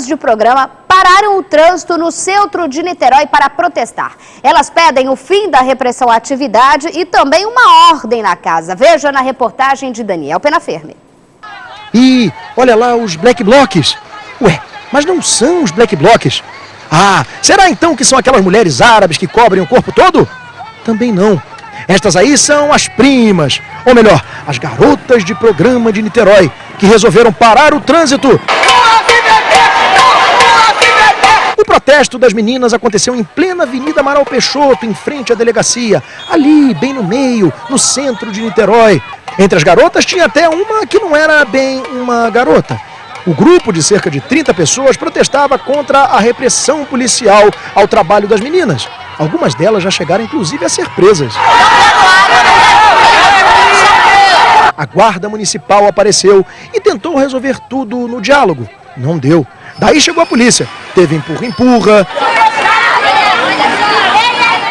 meninas de programa pararam o trânsito no centro de Niterói para protestar. Elas pedem o fim da repressão à atividade e também uma ordem na casa. Veja na reportagem de Daniel Penaferme. E olha lá os black blocs. Ué, mas não são os black blocs. Ah, será então que são aquelas mulheres árabes que cobrem o corpo todo? Também não. Estas aí são as primas, ou melhor, as garotas de programa de Niterói, que resolveram parar o trânsito. O protesto das meninas aconteceu em plena Avenida Amaral Peixoto, em frente à delegacia, ali, bem no meio, no centro de Niterói. Entre as garotas tinha até uma que não era bem uma garota. O grupo de cerca de 30 pessoas protestava contra a repressão policial ao trabalho das meninas. Algumas delas já chegaram inclusive a ser presas. A guarda municipal apareceu e tentou resolver tudo no diálogo. Não deu. Daí chegou a polícia. Teve empurra-empurra.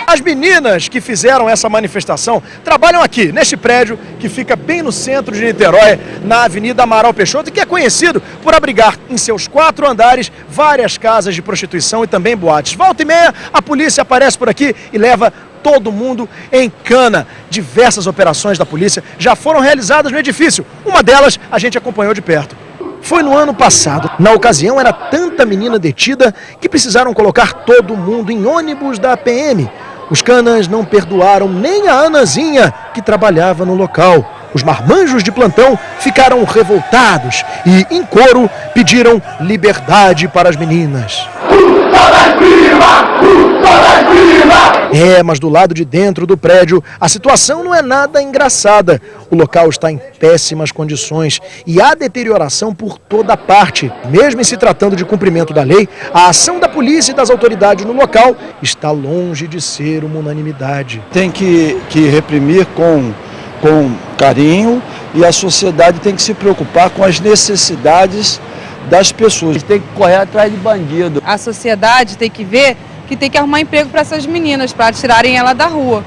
As meninas que fizeram essa manifestação trabalham aqui, neste prédio que fica bem no centro de Niterói, na Avenida Amaral Peixoto, e que é conhecido por abrigar em seus 4 andares várias casas de prostituição e também boates. Volta e meia, a polícia aparece por aqui e leva todo mundo em cana. Diversas operações da polícia já foram realizadas no edifício. Uma delas a gente acompanhou de perto. Foi no ano passado. Na ocasião era tanta menina detida que precisaram colocar todo mundo em ônibus da PM. Os canas não perdoaram nem a Anazinha, que trabalhava no local. Os marmanjos de plantão ficaram revoltados e, em coro, pediram liberdade para as meninas. Mas do lado de dentro do prédio, a situação não é nada engraçada. O local está em péssimas condições e há deterioração por toda parte. Mesmo em se tratando de cumprimento da lei, a ação da polícia e das autoridades no local está longe de ser uma unanimidade. Tem que reprimir com carinho, e a sociedade tem que se preocupar com as necessidades das pessoas. A gente tem que correr atrás de bandido. A sociedade tem que ver que tem que arrumar emprego para essas meninas, para tirarem ela da rua.